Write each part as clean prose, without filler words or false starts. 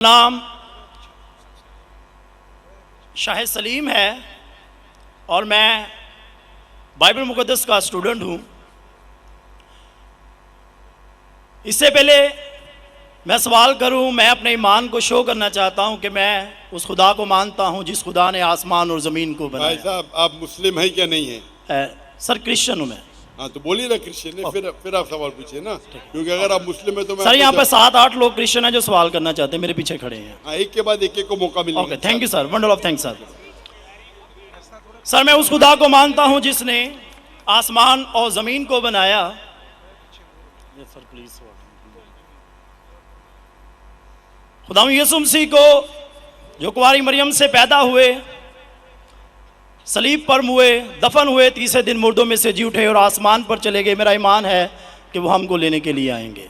नाम शाहिद सलीम है और मैं बाइबल मुक़द्दस का स्टूडेंट हूँ। इससे पहले मैं सवाल करूँ, मैं अपने ईमान को शो करना चाहता हूँ कि मैं उस खुदा को मानता हूँ जिस खुदा ने आसमान और ज़मीन को बनाया। भाई साहब, आप मुस्लिम हैं क्या नहीं है? सर क्रिश्चियन हूँ मैं। हाँ तो बोलिए ना क्रिश्चियन है, फिर आप सवाल पूछिए ना, क्योंकि अगर आप मुस्लिम है तो मैं सर यहाँ पे 7-8 लोग क्रिश्चियन हैं जो सवाल करना चाहते हैं, मेरे पीछे खड़े हैं। हाँ, एक के बाद एक को मौका मिलेगा। Okay, thank you sir, wonder of thanks sir. Sir मैं उस खुदा को मानता हूँ जिसने आसमान और ज़मीन को बनाया। सर प्लीज, खुदा यीशु मसीह को जो कुंवारी मरियम से पैदा हुए, सलीब पर मुए, दफन हुए, तीसरे दिन मुर्दों में से जी उठे और आसमान पर चले गए। मेरा ईमान है कि वो हमको लेने के लिए आएंगे।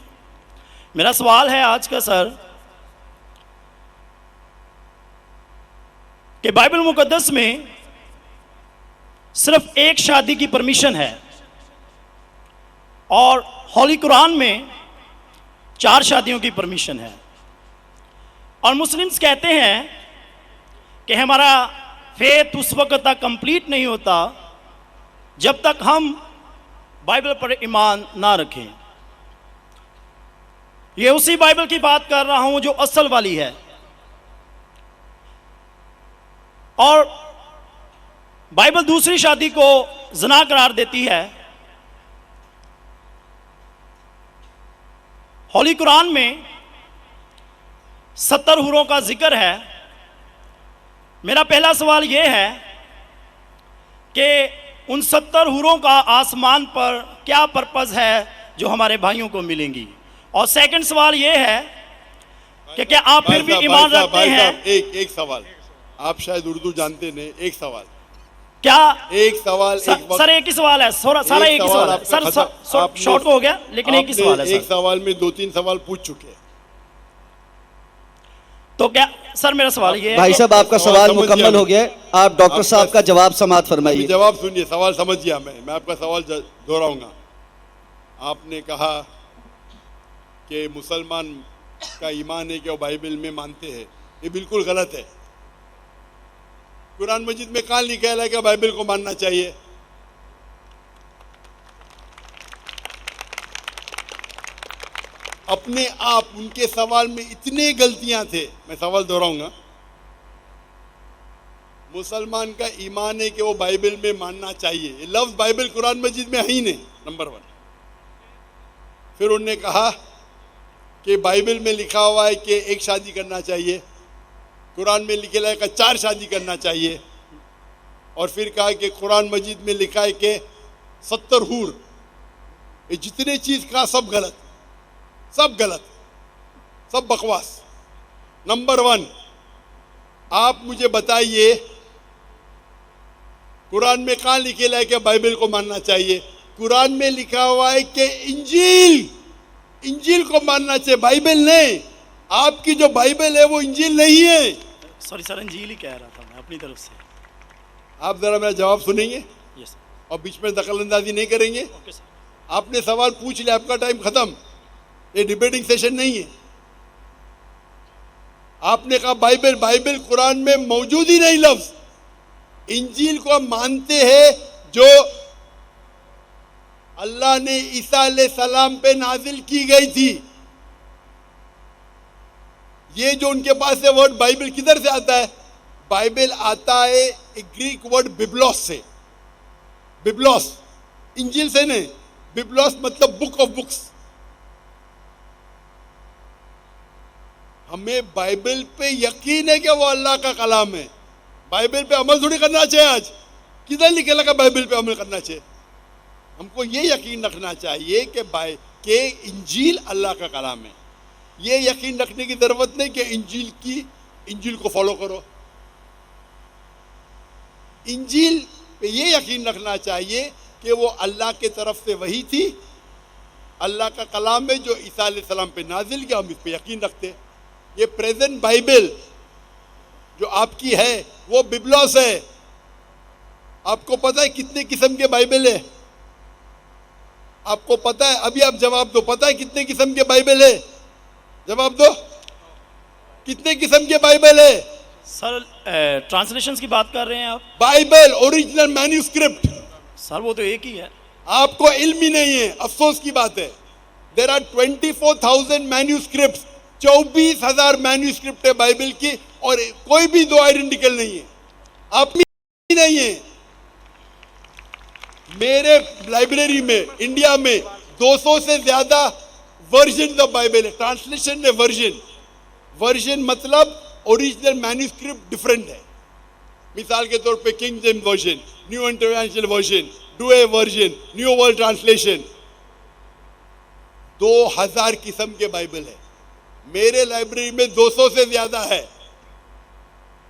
मेरा सवाल है आज का सर कि बाइबल मुकद्दस में सिर्फ एक शादी की परमिशन है और होली कुरान में 4 शादियों की परमिशन है, और मुस्लिम्स कहते हैं कि हमारा फेथ उस वक्त तक कंप्लीट नहीं होता जब तक हम बाइबल पर ईमान ना रखें। ये उसी बाइबल की बात कर रहा हूं जो असल वाली है, और बाइबल दूसरी शादी को ज़िना करार देती है। होली कुरान में 70 हुरों का जिक्र है। मेरा पहला सवाल यह है कि उन 70 हुरों का आसमान पर क्या पर्पज़ है जो हमारे भाइयों को मिलेंगी, और सेकंड सवाल यह है कि क्या आप फिर भी ईमान रखते हैं? एक सवाल, आप शायद उर्दू जानते नहीं, एक सवाल क्या एक सवाल सर एक ही सवाल है, सारा एक ही सवाल है सर, शॉर्ट हो गया लेकिन एक ही सवाल है। एक सवाल में 2-3 सवाल पूछ चुके हैं, तो क्या सर मेरा सवाल ये है भाई साहब आपका सवाल मुकम्मल हो गया, आप डॉक्टर साहब का जवाब समाप्त फरमाइए। जवाब सुनिए, सवाल समझ गया मैं आपका सवाल दोहराऊंगा। आपने कहा कि मुसलमान का ईमान है कि वो बाइबल में मानते हैं, ये बिल्कुल गलत है। कुरान मजीद में कहाँ लिखा है कि बाइबल को मानना चाहिए? अपने आप उनके सवाल में इतने गलतियां थे, मैं सवाल दोहराऊंगा। मुसलमान का ईमान है कि वो बाइबल में मानना चाहिए, ये लफ्ज बाइबल कुरान मजीद में है ही नहीं, नंबर 1। फिर उन्होंने कहा कि बाइबल में लिखा हुआ है कि एक शादी करना चाहिए, कुरान में लिखा है कि 4 शादी करना चाहिए, और फिर कहा कि कुरान मजीद में लिखा है कि 70 हूर। ये जितने चीज कहा सब गलत, सब गलत, सब बकवास। नंबर 1, आप मुझे बताइए कुरान में कहाँ लिखेला है कि बाइबल को मानना चाहिए? कुरान में लिखा हुआ है कि इंजील को मानना चाहिए, बाइबल नहीं। आपकी जो बाइबल है वो इंजील नहीं है। सॉरी सर, इंजील ही कह रहा था मैं अपनी तरफ से। आप जरा मेरा जवाब सुनेंगे? यस और बीच में दखलंदाजी नहीं करेंगे। Okay sir. आपने सवाल पूछ लिया, आपका टाइम खत्म, ये डिबेटिंग सेशन नहीं है। आपने कहा बाइबल कुरान में मौजूद ही नहीं लफ्ज। इंजील को हम मानते हैं जो अल्लाह ने ईसा अलैहिस्सलाम पे नाजिल की गई थी। ये जो उनके पास है वर्ड बाइबल किधर से आता है? बाइबल आता है एक ग्रीक वर्ड बिब्लोस से। बिब्लोस इंजील से नहीं, बिब्लोस मतलब बुक ऑफ बुक्स। हमें बाइबल पे यकीन है कि वो अल्लाह का कलाम है। बाइबल पे अमल थोड़ी करना चाहिए। आज किधर लिखे लगा बाइबल पे अमल करना चाहिए? हमको ये यकीन रखना चाहिए कि इंजील अल्लाह का कलाम है। ये यकीन रखने की जरूरत नहीं कि इंजील को फॉलो करो। इंजील पे ये यकीन रखना चाहिए कि वो अल्लाह के तरफ से वही थी, अल्लाह का कलाम है जो ईसा अलैहिस्सलाम पे नाजिल किया, हम इस पे यकीन रखते। ये प्रेजेंट बाइबल जो आपकी है वो बिब्लोस है। आपको पता है कितने किस्म के बाइबल है? आपको पता है? अभी आप जवाब दो, पता है कितने किस्म के बाइबल है? जवाब दो। कितने किस्म के बाइबल है? सर ट्रांसलेशंस की बात कर रहे हैं आप? बाइबल ओरिजिनल मैन्यूस्क्रिप्ट, सर वो तो एक ही है। आपको इल्म ही नहीं है, अफसोस की बात है। देर आर 24,000 मैन्यूस्क्रिप्ट, 24,000 मैन्यूस्क्रिप्ट है बाइबल की, और कोई भी दो आइडेंटिकल नहीं है, आप नहीं है। मेरे लाइब्रेरी में इंडिया में 200 से ज्यादा वर्जन ऑफ बाइबल है। ट्रांसलेशन है वर्जन मतलब ओरिजिनल मैन्यूस्क्रिप्ट डिफरेंट है। मिसाल के तौर पे king James version, new international version, Doue version, new world translation, 2000 किस्म के बाइबल है। मेरे लाइब्रेरी में 200 से ज्यादा है।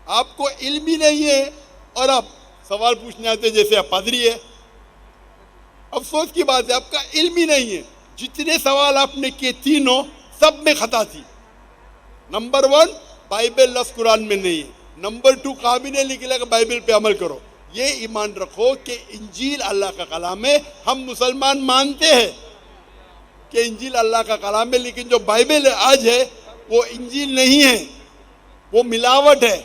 आपको इल्म ही नहीं है और आप सवाल पूछने आते जैसे आप पादरी है। अफसोस की बात है, आपका इल्म ही नहीं है। जितने सवाल आपने किए तीनों सब में खता थी। नंबर 1 बाइबल लफ्ज कुरान में नहीं है। नंबर 2 काबी ने लिखा कि बाइबल पे अमल करो। ये ईमान रखो कि इंजील अल्लाह का कलाम है। हम मुसलमान मानते हैं कि इंजील अल्लाह का कलाम है, लेकिन जो बाइबल आज है वो इंजील नहीं है, वो मिलावट है।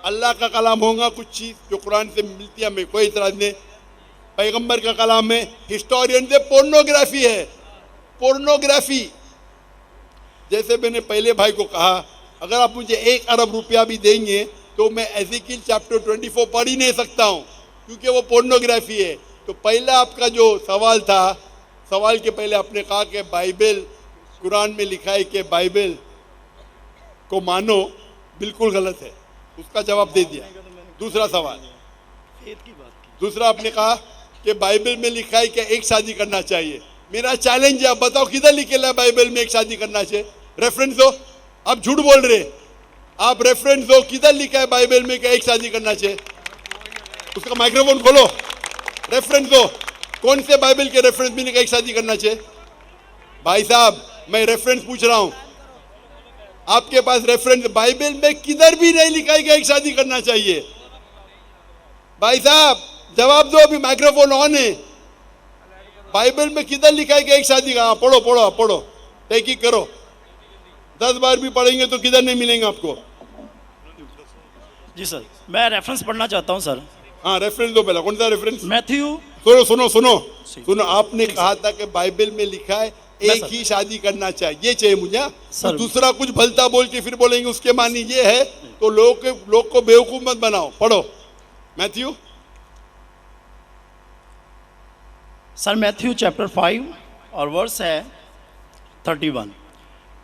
अल्लाह का कलाम होगा कुछ चीज जो कुरान से मिलती है, हमें कोई इतराज नहीं। पैगंबर का कलाम है, हिस्टोरियन से पोर्नोग्राफी है। पोर्नोग्राफी, जैसे मैंने पहले भाई को कहा, अगर आप मुझे 1 अरब रुपया भी देंगे तो मैं एज़ेकिएल चैप्टर 24 पढ़ ही नहीं सकता हूँ, क्योंकि वो पोर्नोग्राफी है। तो पहला आपका जो सवाल था, सवाल के पहले आपने कहा कि बाइबल कुरान में लिखा है कि बाइबल को मानो, बिल्कुल गलत है। उसका जवाब दे दिया। दूसरा सवाल, दूसरा आपने कहा कि बाइबल में लिखा है कि एक शादी करना चाहिए। मेरा चैलेंज है, आप बताओ किधर लिखेला है बाइबल में एक शादी करना चाहिए? रेफरेंस दो। आप झूठ बोल रहे, आप रेफरेंस दो, किधर लिखा है बाइबल में कि एक शादी करना चाहिए? उसका माइक्रोफोन खोलो, रेफरेंस दो। कौन से बाइबल के रेफरेंस में लिखा एक शादी करना चाहिए? भाई साहब, मैं रेफरेंस पूछ रहा हूं, आपके पास रेफरेंस बाइबल में किधर भी नहीं लिखा है कि एक शादी करना चाहिए? भाई साहब जवाब दो, अभी माइक्रोफोन ऑन है। बाइबल में किधर लिखा है कि एक शादी का? पढ़ो पढ़ो पढ़ो, तहकीक करो। 10 बार भी पढ़ेंगे तो किधर नहीं मिलेंगे आपको। जी सर, मैं रेफरेंस पढ़ना चाहता हूं सर। हाँ, रेफरेंस दो पहला। कौन सा रेफरेंस? मैथ्यू। सुनो सुनो सुनो सुनो, आपने कहा था कि बाइबल में लिखा है एक ही शादी करना चाहिए, ये चाहिए मुझे। तो दूसरा कुछ भलता बोल के फिर बोलेंगे उसके मानी ये है, तो लोग को बेवकूफ मत बनाओ। पढ़ो मैथ्यू। सर मैथ्यू चैप्टर 5 और वर्स है 31।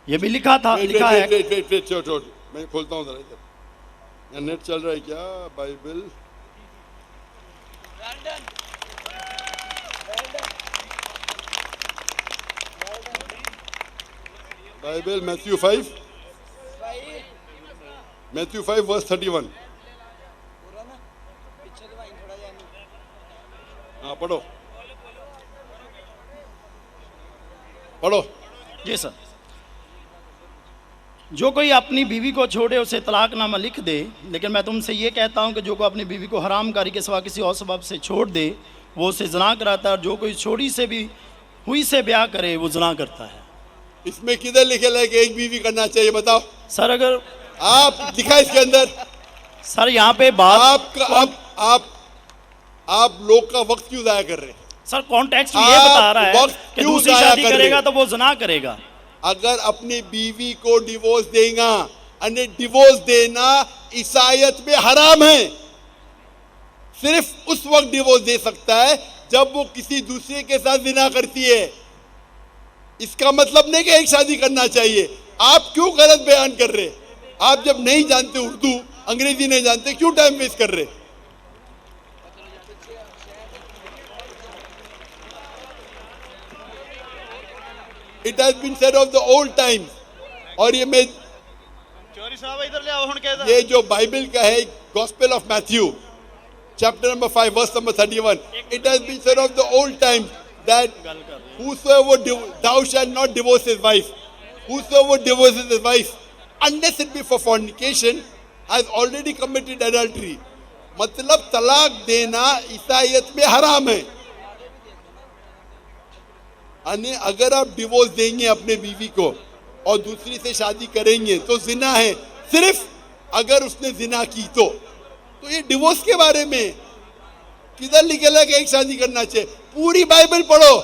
ये भी लिखा था, लिखा है। छोड़, मैं खोलता हूँ जरा इधर, यहाँ नेट चल रहा है क्या? Bible Bible Matthew 5 verse 31। हाँ पढ़ो पढ़ो। जी सर, जो कोई अपनी बीवी को छोड़े उसे तलाकनामा लिख दे, लेकिन मैं तुमसे ये कहता हूँ कि जो कोई अपनी बीवी को हरामकारी के सिवा किसी और सबब से छोड़ दे वो उसे ज़ना कराता है, और जो कोई छोड़ी से भी हुई से ब्याह करे वो ज़ना करता है। इसमें किधर लिखे है कि एक बीवी करना चाहिए? बताओ सर। अगर आप दिखा इसके अंदर, सर यहाँ पे बात आप लोग का वक्त क्यों जाया कर रहे हैं? सर कॉन्टेक्स्ट ये बता रहा है कि दूसरी शादी करेगा तो वो ज़ना करेगा। अगर अपनी बीवी को डिवोर्स देगा, डिवोर्स देना ईसाईयत में हराम है। सिर्फ उस वक्त डिवोर्स दे सकता है जब वो किसी दूसरे के साथ जिना करती है। इसका मतलब नहीं कि एक शादी करना चाहिए। आप क्यों गलत बयान कर रहे? आप जब नहीं जानते उर्दू, अंग्रेजी नहीं जानते, क्यों टाइम वेस्ट कर रहे? It has been said of the old times। और ये मैं चौरी साहब इधर ले आओ हुन कहदा, ये जो बाइबल का है, gospel of Matthew chapter number 5 verse number 31, it has been said of the old times that whosoever thou shalt not divorce his wife, whosoever divorces his wife unless it be for fornication has already committed adultery। मतलब तलाक देना ईसाईयत में हराम है। अगर आप divorce देंगे अपने बीवी को और दूसरी से शादी करेंगे तो जिना है, सिर्फ अगर उसने जिना की तो ये डिवोर्स के बारे में किधर लिखेला कि एक शादी करना चाहिए? पूरी बाइबल पढ़ो,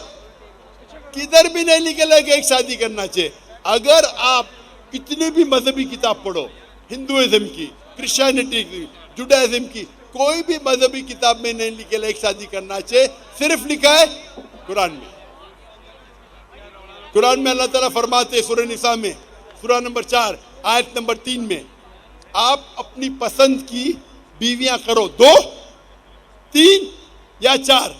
किधर भी नहीं लिखेला कि एक शादी करना चाहिए। अगर आप कितनी भी मजहबी किताब पढ़ो, हिंदुइज्म की, क्रिश्चियनिटी की, जुडाइज्म की, कोई भी मजहबी किताब में नहीं लिखेला एक शादी करना चाहिए, सिर्फ लिखा है कुरान में। कुरान में अल्लाह ताला फरमाते सूरह निसा में, सूरह नंबर 4 आयत नंबर 3 में, आप अपनी पसंद की बीवियां करो, 2, 3 या 4,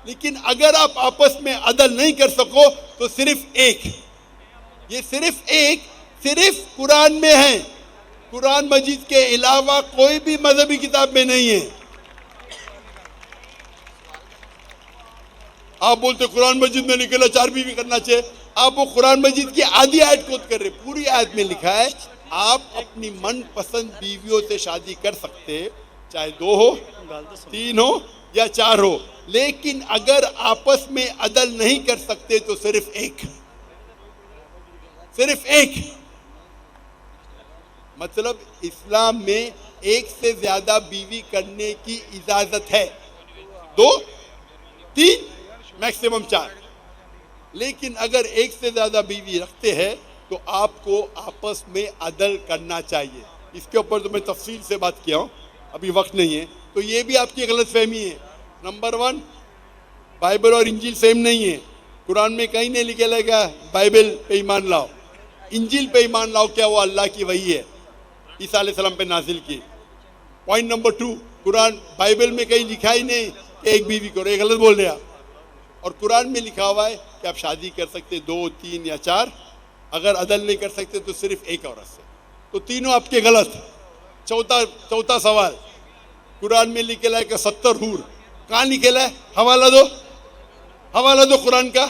लेकिन अगर आप आपस में अदल नहीं कर सको तो सिर्फ एक। ये सिर्फ एक, सिर्फ कुरान में है, कुरान मजीद के अलावा कोई भी मजहबी किताब में नहीं है। आप बोलते कुरान मजीद में निकला 4 बीवी करना चाहिए, आप वो कुरान मजीद की आधी आयत कोट कर रहे। पूरी आयत में लिखा है आप अपनी मनपसंद बीवियों से शादी कर सकते, चाहे 2 हो, 3 हो या 4 हो, लेकिन अगर आपस में अदल नहीं कर सकते तो सिर्फ एक, सिर्फ एक। मतलब इस्लाम में एक से ज्यादा बीवी करने की इजाजत है, 2, 3 मैक्सिमम 4, लेकिन अगर एक से ज्यादा बीवी रखते हैं तो आपको आपस में अदल करना चाहिए। इसके ऊपर तो मैं तफसील से बात किया हूं, अभी वक्त नहीं है। तो ये भी आपकी गलत फहमी है। नंबर 1, बाइबल और इंजील सेम नहीं है। कुरान में कहीं नहीं लिखा लगा बाइबल पे ईमान लाओ, इंजील पे ईमान लाओ, क्या वो अल्लाह की वही है, ईसा अलैहिस्सलाम पे नाजिल की। पॉइंट नंबर 2, कुरान बाइबल में कहीं लिखा ही नहीं कि एक बीवी करो, ये गलत बोल रहे आप। और कुरान में लिखा हुआ है कि आप शादी कर सकते 2, 3 या 4, अगर अदल नहीं कर सकते तो सिर्फ एक औरत से। तो तीनों आपके गलत। चौथा सवाल, कुरान में लिखेला है कि 70 हूर, कहाँ लिखेला है? हवाला दो कुरान का।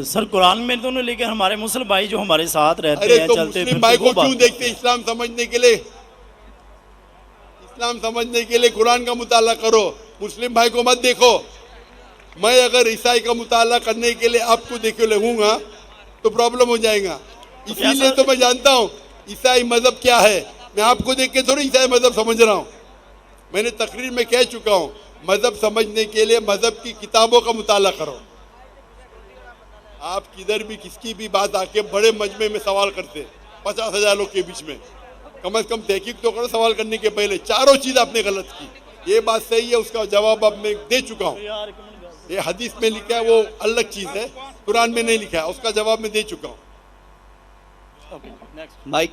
सर कुरान में तो नहीं, लेकिन हमारे मुस्लिम भाई जो हमारे साथ रहते अरे हैं, तो चलते मुस्लिम भाई फिरते, को क्यों देखते? इस्लाम समझने के लिए, इस्लाम समझने के लिए कुरान का मुताला करो, मुस्लिम भाई को मत देखो। मैं अगर ईसाई का मुताला करने के लिए आपको देखे लगूंगा तो प्रॉब्लम हो जाएगा। इसीलिए तो मैं जानता हूँ ईसाई मजहब क्या है। मैं आपको देख के थोड़ी ईसाई मजहब समझ रहा हूँ। मैंने तकरीर में कह चुका हूँ, मजहब समझने के लिए मजहब की किताबों का मुताला करो। आप किधर भी किसकी भी बात आके बड़े मजमे में सवाल करते 50,000 लोग के बीच में, कम से कम तहकीक तो करो सवाल करने के पहले। चारों चीज आपने गलत की, ये बात सही है, उसका जवाब अब मैं दे चुका हूँ। ये हदीस में लिखा है वो अलग चीज है, कुरान में नहीं लिखा है, उसका जवाब मैं दे चुका हूँ। माइक